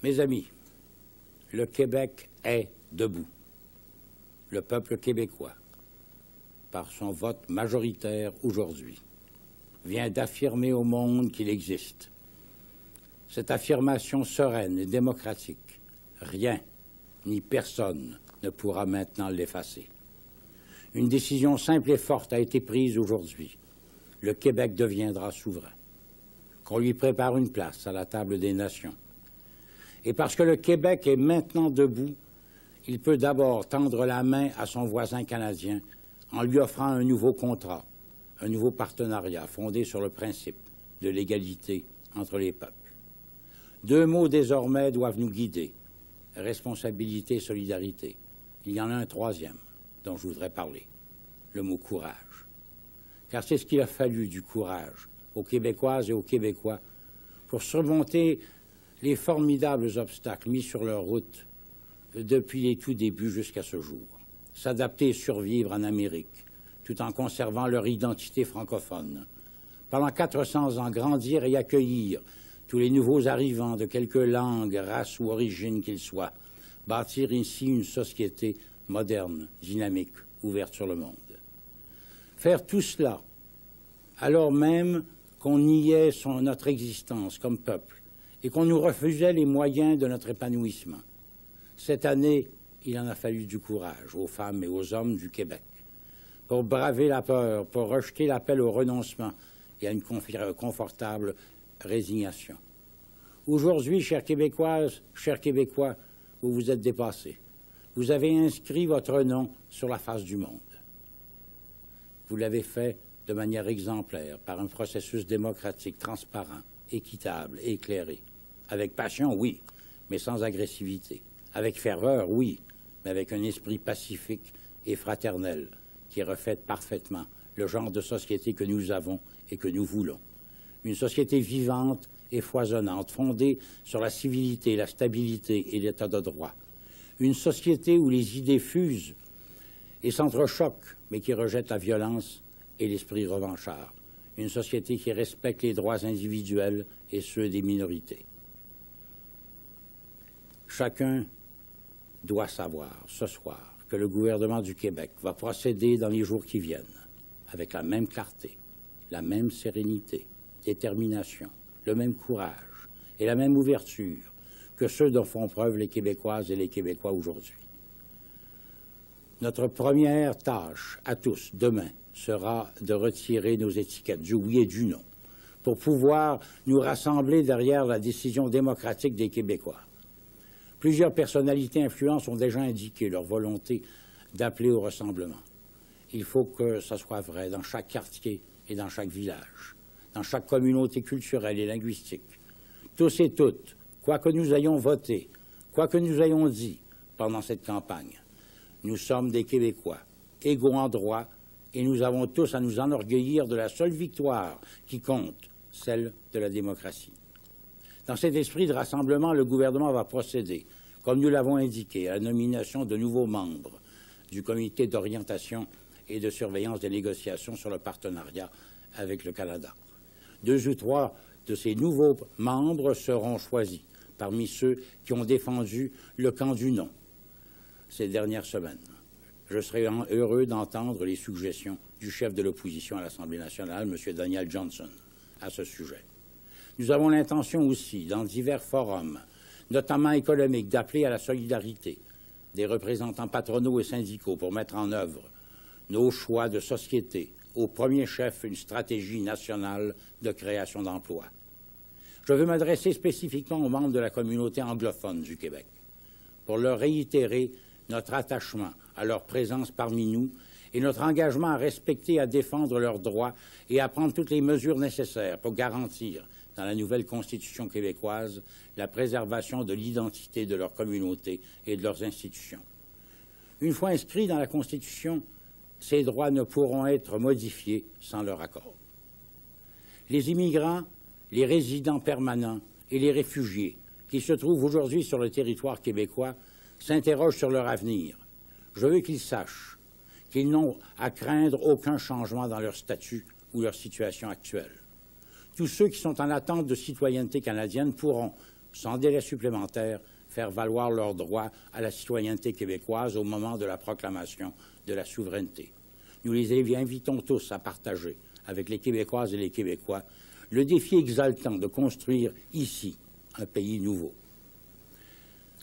Mes amis, le Québec est debout. Le peuple québécois, par son vote majoritaire aujourd'hui, vient d'affirmer au monde qu'il existe. Cette affirmation sereine et démocratique, rien ni personne ne pourra maintenant l'effacer. Une décision simple et forte a été prise aujourd'hui. Le Québec deviendra souverain. Qu'on lui prépare une place à la table des nations. Et parce que le Québec est maintenant debout, il peut d'abord tendre la main à son voisin canadien en lui offrant un nouveau contrat, un nouveau partenariat fondé sur le principe de l'égalité entre les peuples. Deux mots désormais doivent nous guider, responsabilité et solidarité. Il y en a un troisième dont je voudrais parler, le mot courage. Car c'est ce qu'il a fallu du courage aux Québécoises et aux Québécois pour surmonter les formidables obstacles mis sur leur route depuis les tout débuts jusqu'à ce jour. S'adapter et survivre en Amérique, tout en conservant leur identité francophone. Pendant 400 ans, grandir et accueillir tous les nouveaux arrivants de quelque langue, race ou origine qu'ils soient. Bâtir ici une société moderne, dynamique, ouverte sur le monde. Faire tout cela, alors même qu'on niait notre existence comme peuple et qu'on nous refusait les moyens de notre épanouissement. Cette année, il en a fallu du courage aux femmes et aux hommes du Québec pour braver la peur, pour rejeter l'appel au renoncement et à une confortable résignation. Aujourd'hui, chères Québécoises, chers Québécois, vous vous êtes dépassés. Vous avez inscrit votre nom sur la face du monde. Vous l'avez fait de manière exemplaire par un processus démocratique transparent, équitable et éclairé. Avec passion, oui, mais sans agressivité. Avec ferveur, oui, mais avec un esprit pacifique et fraternel qui reflète parfaitement le genre de société que nous avons et que nous voulons. Une société vivante et foisonnante, fondée sur la civilité, la stabilité et l'état de droit. Une société où les idées fusent et s'entrechoquent, mais qui rejette la violence et l'esprit revanchard. Une société qui respecte les droits individuels et ceux des minorités. Chacun doit savoir ce soir que le gouvernement du Québec va procéder dans les jours qui viennent avec la même clarté, la même sérénité, détermination, le même courage et la même ouverture que ceux dont font preuve les Québécoises et les Québécois aujourd'hui. Notre première tâche à tous, demain, sera de retirer nos étiquettes du oui et du non pour pouvoir nous rassembler derrière la décision démocratique des Québécois. Plusieurs personnalités influentes ont déjà indiqué leur volonté d'appeler au rassemblement. Il faut que ça soit vrai dans chaque quartier et dans chaque village, dans chaque communauté culturelle et linguistique. Tous et toutes, quoi que nous ayons voté, quoi que nous ayons dit pendant cette campagne, nous sommes des Québécois, égaux en droit, et nous avons tous à nous enorgueillir de la seule victoire qui compte, celle de la démocratie. Dans cet esprit de rassemblement, le gouvernement va procéder, comme nous l'avons indiqué, à la nomination de nouveaux membres du comité d'orientation et de surveillance des négociations sur le partenariat avec le Canada. 2 ou 3 de ces nouveaux membres seront choisis parmi ceux qui ont défendu le camp du non ces dernières semaines. Je serai heureux d'entendre les suggestions du chef de l'opposition à l'Assemblée nationale, M. Daniel Johnson, à ce sujet. Nous avons l'intention aussi, dans divers forums, notamment économiques, d'appeler à la solidarité des représentants patronaux et syndicaux pour mettre en œuvre nos choix de société, au premier chef une stratégie nationale de création d'emplois. Je veux m'adresser spécifiquement aux membres de la communauté anglophone du Québec pour leur réitérer notre attachement à leur présence parmi nous et notre engagement à respecter et à défendre leurs droits et à prendre toutes les mesures nécessaires pour garantir, dans la nouvelle Constitution québécoise, la préservation de l'identité de leur communauté et de leurs institutions. Une fois inscrits dans la Constitution, ces droits ne pourront être modifiés sans leur accord. Les immigrants, les résidents permanents et les réfugiés qui se trouvent aujourd'hui sur le territoire québécois s'interrogent sur leur avenir. Je veux qu'ils sachent qu'ils n'ont à craindre aucun changement dans leur statut ou leur situation actuelle. Tous ceux qui sont en attente de citoyenneté canadienne pourront, sans délai supplémentaire, faire valoir leurs droits à la citoyenneté québécoise au moment de la proclamation de la souveraineté. Nous les invitons tous à partager avec les Québécoises et les Québécois le défi exaltant de construire ici un pays nouveau.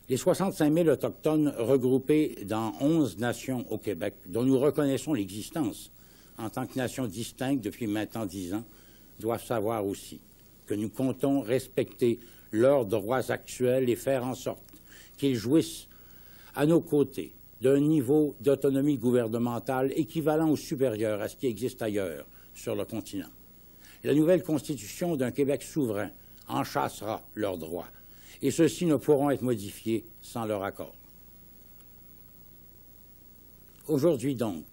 Les 65 000 Autochtones regroupés dans 11 nations au Québec, dont nous reconnaissons l'existence en tant que nation distincte depuis maintenant 10 ans, doivent savoir aussi que nous comptons respecter leurs droits actuels et faire en sorte qu'ils jouissent à nos côtés d'un niveau d'autonomie gouvernementale équivalent ou supérieur à ce qui existe ailleurs sur le continent. La nouvelle Constitution d'un Québec souverain enchâssera leurs droits, et ceux-ci ne pourront être modifiés sans leur accord. Aujourd'hui donc,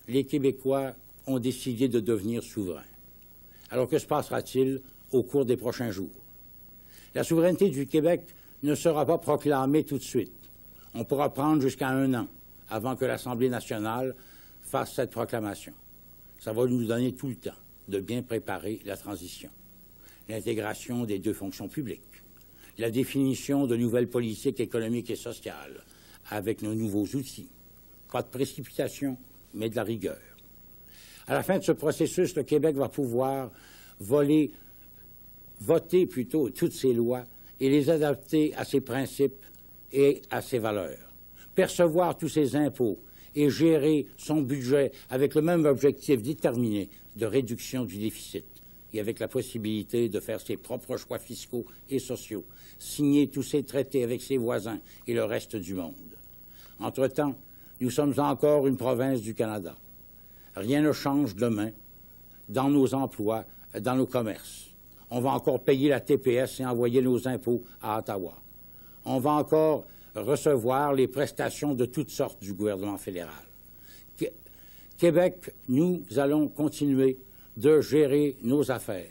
les Québécois ont décidé de devenir souverains. Alors que se passera-t-il au cours des prochains jours? La souveraineté du Québec ne sera pas proclamée tout de suite. On pourra prendre jusqu'à 1 an avant que l'Assemblée nationale fasse cette proclamation. Ça va nous donner tout le temps de bien préparer la transition, l'intégration des 2 fonctions publiques, la définition de nouvelles politiques économiques et sociales avec nos nouveaux outils. Pas de précipitation, mais de la rigueur. À la fin de ce processus, le Québec va pouvoir voter plutôt toutes ses lois et les adapter à ses principes et à ses valeurs. Percevoir tous ses impôts et gérer son budget avec le même objectif déterminé de réduction du déficit et avec la possibilité de faire ses propres choix fiscaux et sociaux, signer tous ses traités avec ses voisins et le reste du monde. Entre-temps, nous sommes encore une province du Canada. Rien ne change demain dans nos emplois, dans nos commerces. On va encore payer la TPS et envoyer nos impôts à Ottawa. On va encore recevoir les prestations de toutes sortes du gouvernement fédéral. Québec, nous allons continuer de gérer nos affaires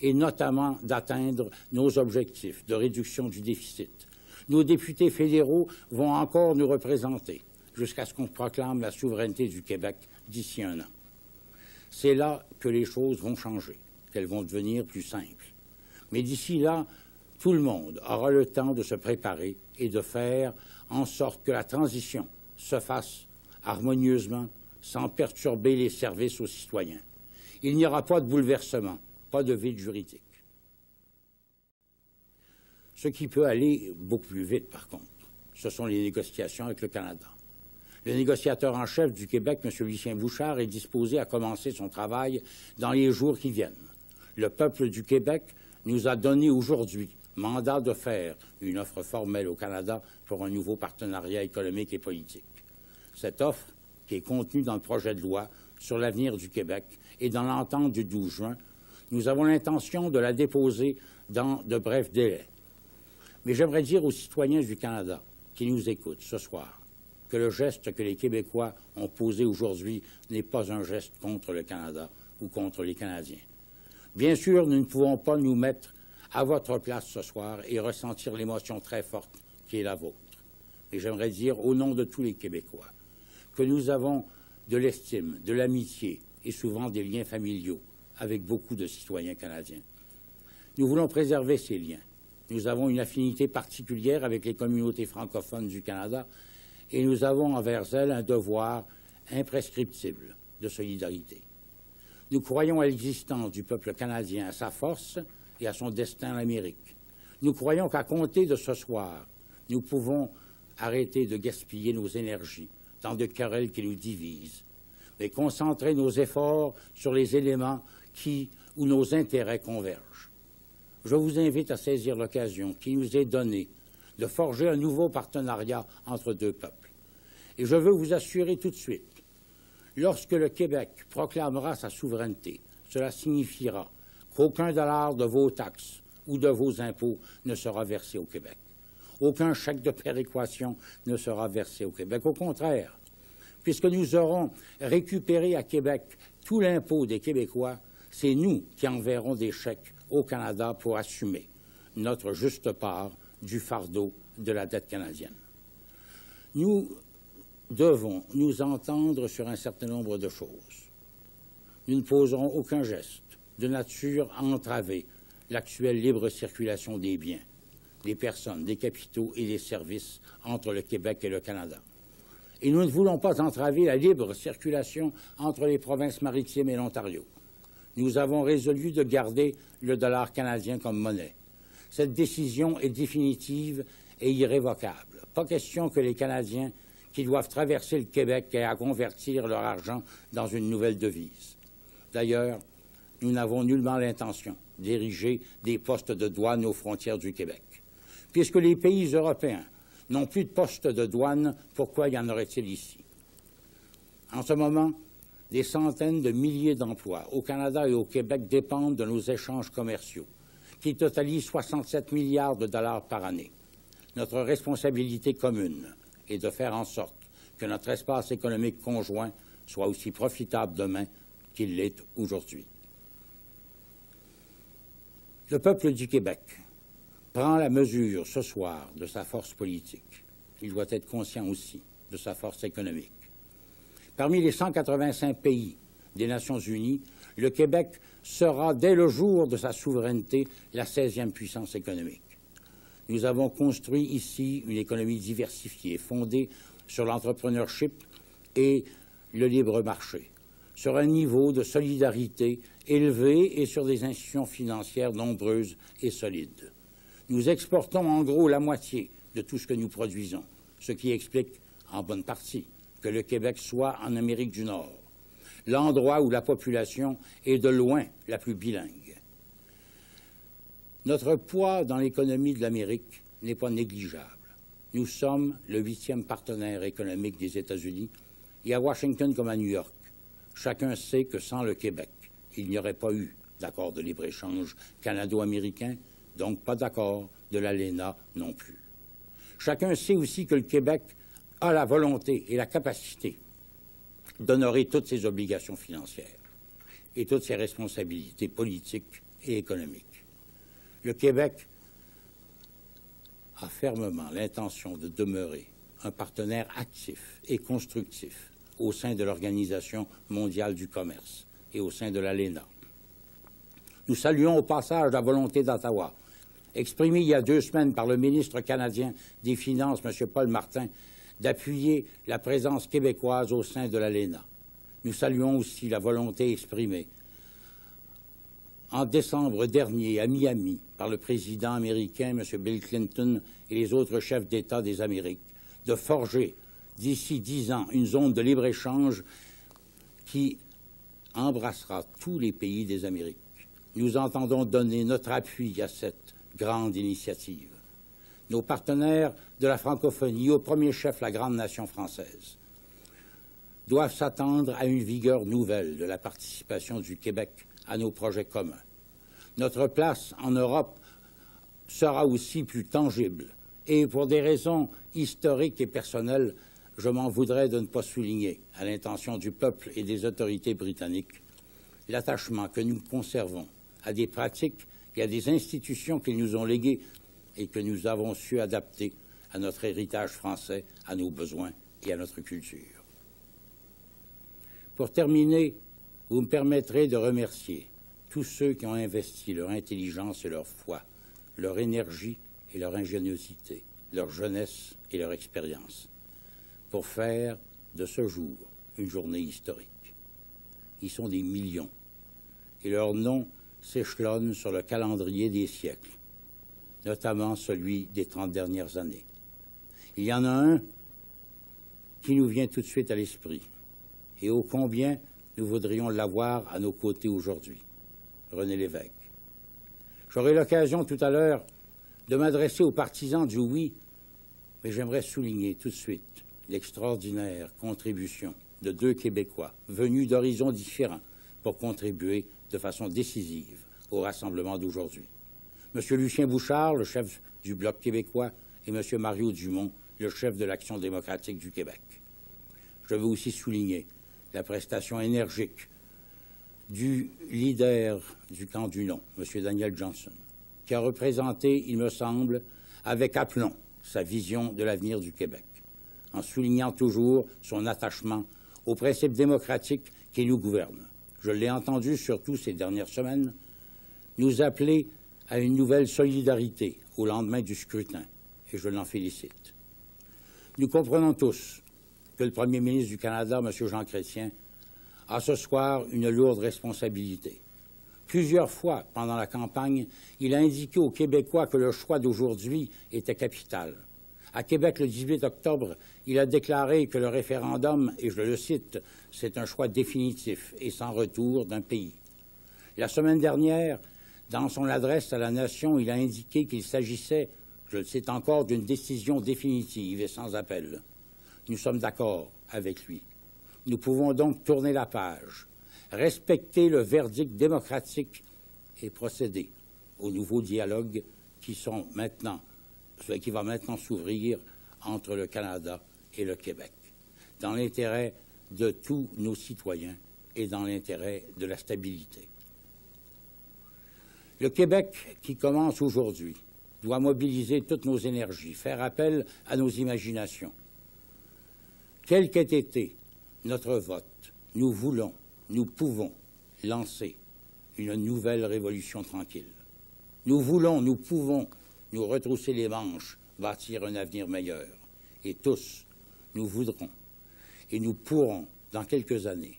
et notamment d'atteindre nos objectifs de réduction du déficit. Nos députés fédéraux vont encore nous représenter jusqu'à ce qu'on proclame la souveraineté du Québec d'ici 1 an. C'est là que les choses vont changer, qu'elles vont devenir plus simples. Mais d'ici là, tout le monde aura le temps de se préparer et de faire en sorte que la transition se fasse harmonieusement, sans perturber les services aux citoyens. Il n'y aura pas de bouleversement, pas de vide juridique. Ce qui peut aller beaucoup plus vite, par contre, ce sont les négociations avec le Canada. Le négociateur en chef du Québec, M. Lucien Bouchard, est disposé à commencer son travail dans les jours qui viennent. Le peuple du Québec nous a donné aujourd'hui mandat de faire une offre formelle au Canada pour un nouveau partenariat économique et politique. Cette offre, qui est contenue dans le projet de loi sur l'avenir du Québec et dans l'entente du 12 juin, nous avons l'intention de la déposer dans de brefs délais. Mais j'aimerais dire aux citoyens du Canada qui nous écoutent ce soir que le geste que les Québécois ont posé aujourd'hui n'est pas un geste contre le Canada ou contre les Canadiens. Bien sûr, nous ne pouvons pas nous mettre à votre place ce soir et ressentir l'émotion très forte qui est la vôtre. Et j'aimerais dire au nom de tous les Québécois que nous avons de l'estime, de l'amitié et souvent des liens familiaux avec beaucoup de citoyens canadiens. Nous voulons préserver ces liens. Nous avons une affinité particulière avec les communautés francophones du Canada et nous avons envers elles un devoir imprescriptible de solidarité. Nous croyons à l'existence du peuple canadien, à sa force et à son destin en Amérique. Nous croyons qu'à compter de ce soir, nous pouvons arrêter de gaspiller nos énergies dans de querelles qui nous divisent, mais concentrer nos efforts sur les éléments où nos intérêts convergent. Je vous invite à saisir l'occasion qui nous est donnée de forger un nouveau partenariat entre 2 peuples. Et je veux vous assurer tout de suite, lorsque le Québec proclamera sa souveraineté, cela signifiera qu'aucun dollar de vos taxes ou de vos impôts ne sera versé au Québec. Aucun chèque de péréquation ne sera versé au Québec. Au contraire, puisque nous aurons récupéré à Québec tout l'impôt des Québécois, c'est nous qui enverrons des chèques au Canada pour assumer notre juste part du fardeau de la dette canadienne. Nous devons nous entendre sur un certain nombre de choses. Nous ne poserons aucun geste de nature à entraver l'actuelle libre circulation des biens, des personnes, des capitaux et des services entre le Québec et le Canada. Et nous ne voulons pas entraver la libre circulation entre les provinces maritimes et l'Ontario. Nous avons résolu de garder le dollar canadien comme monnaie. Cette décision est définitive et irrévocable. Pas question que les Canadiens qui doivent traverser le Québec aient à convertir leur argent dans une nouvelle devise. D'ailleurs, nous n'avons nullement l'intention d'ériger des postes de douane aux frontières du Québec. Puisque les pays européens n'ont plus de postes de douane, pourquoi y en aurait-il ici? En ce moment, des centaines de milliers d'emplois au Canada et au Québec dépendent de nos échanges commerciaux, qui totalisent 67 milliards de dollars par année. Notre responsabilité commune est de faire en sorte que notre espace économique conjoint soit aussi profitable demain qu'il l'est aujourd'hui. Le peuple du Québec prend la mesure ce soir de sa force politique. Il doit être conscient aussi de sa force économique. Parmi les 185 pays des Nations unies, le Québec sera, dès le jour de sa souveraineté, la 16e puissance économique. Nous avons construit ici une économie diversifiée, fondée sur l'entrepreneurship et le libre marché, sur un niveau de solidarité élevé et sur des institutions financières nombreuses et solides. Nous exportons en gros la moitié de tout ce que nous produisons, ce qui explique, en bonne partie, que le Québec soit en Amérique du Nord, l'endroit où la population est de loin la plus bilingue. Notre poids dans l'économie de l'Amérique n'est pas négligeable. Nous sommes le 8e partenaire économique des États-Unis, et à Washington comme à New York, chacun sait que sans le Québec, il n'y aurait pas eu d'accord de libre-échange canado-américain, donc pas d'accord de l'ALENA non plus. Chacun sait aussi que le Québec a la volonté et la capacité d'honorer toutes ses obligations financières et toutes ses responsabilités politiques et économiques. Le Québec a fermement l'intention de demeurer un partenaire actif et constructif au sein de l'Organisation mondiale du commerce et au sein de l'ALENA. Nous saluons au passage la volonté d'Ottawa, exprimée il y a 2 semaines par le ministre canadien des Finances, M. Paul Martin, d'appuyer la présence québécoise au sein de l'ALENA. Nous saluons aussi la volonté exprimée en décembre dernier à Miami par le président américain, M. Bill Clinton, et les autres chefs d'État des Amériques, de forger d'ici 10 ans une zone de libre-échange qui embrassera tous les pays des Amériques. Nous entendons donner notre appui à cette grande initiative. Nos partenaires de la francophonie, au premier chef la grande nation française, doivent s'attendre à une vigueur nouvelle de la participation du Québec à nos projets communs. Notre place en Europe sera aussi plus tangible. Et pour des raisons historiques et personnelles, je m'en voudrais de ne pas souligner, à l'intention du peuple et des autorités britanniques, l'attachement que nous conservons à des pratiques et à des institutions qu'ils nous ont léguées et que nous avons su adapter à notre héritage français, à nos besoins et à notre culture. Pour terminer, vous me permettrez de remercier tous ceux qui ont investi leur intelligence et leur foi, leur énergie et leur ingéniosité, leur jeunesse et leur expérience, pour faire de ce jour une journée historique. Ils sont des millions, et leurs noms s'échelonnent sur le calendrier des siècles, notamment celui des 30 dernières années. Il y en a un qui nous vient tout de suite à l'esprit, et ô combien nous voudrions l'avoir à nos côtés aujourd'hui, René Lévesque. J'aurai l'occasion tout à l'heure de m'adresser aux partisans du oui, mais j'aimerais souligner tout de suite l'extraordinaire contribution de 2 Québécois venus d'horizons différents pour contribuer de façon décisive au rassemblement d'aujourd'hui. M. Lucien Bouchard, le chef du Bloc québécois, et M. Mario Dumont, le chef de l'Action démocratique du Québec. Je veux aussi souligner la prestation énergique du leader du camp du non, M. Daniel Johnson, qui a représenté, il me semble, avec aplomb, sa vision de l'avenir du Québec, en soulignant toujours son attachement aux principes démocratiques qui nous gouvernent. Je l'ai entendu, surtout ces dernières semaines, nous appeler à une nouvelle solidarité au lendemain du scrutin, et je l'en félicite. Nous comprenons tous que le Premier ministre du Canada, M. Jean Chrétien, a ce soir une lourde responsabilité. Plusieurs fois pendant la campagne, il a indiqué aux Québécois que le choix d'aujourd'hui était capital. À Québec, le 18 octobre, il a déclaré que le référendum, et je le cite, « c'est un choix définitif et sans retour d'un pays ». La semaine dernière, dans son adresse à la nation, il a indiqué qu'il s'agissait, je le cite encore, d'une décision définitive et sans appel. Nous sommes d'accord avec lui. Nous pouvons donc tourner la page, respecter le verdict démocratique et procéder aux nouveaux dialogues qui va maintenant s'ouvrir entre le Canada et le Québec, dans l'intérêt de tous nos citoyens et dans l'intérêt de la stabilité. Le Québec, qui commence aujourd'hui, doit mobiliser toutes nos énergies, faire appel à nos imaginations. Quel qu'ait été notre vote, nous voulons, nous pouvons lancer une nouvelle révolution tranquille. Nous voulons, nous pouvons nous retrousser les manches, bâtir un avenir meilleur. Et tous, nous voudrons et nous pourrons, dans quelques années,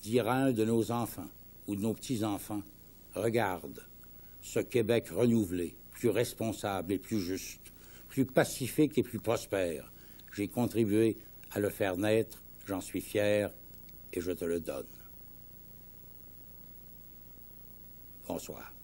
dire à un de nos enfants ou de nos petits-enfants, « Regarde, ce Québec renouvelé, plus responsable et plus juste, plus pacifique et plus prospère. J'ai contribué à le faire naître, j'en suis fier et je te le donne. » Bonsoir.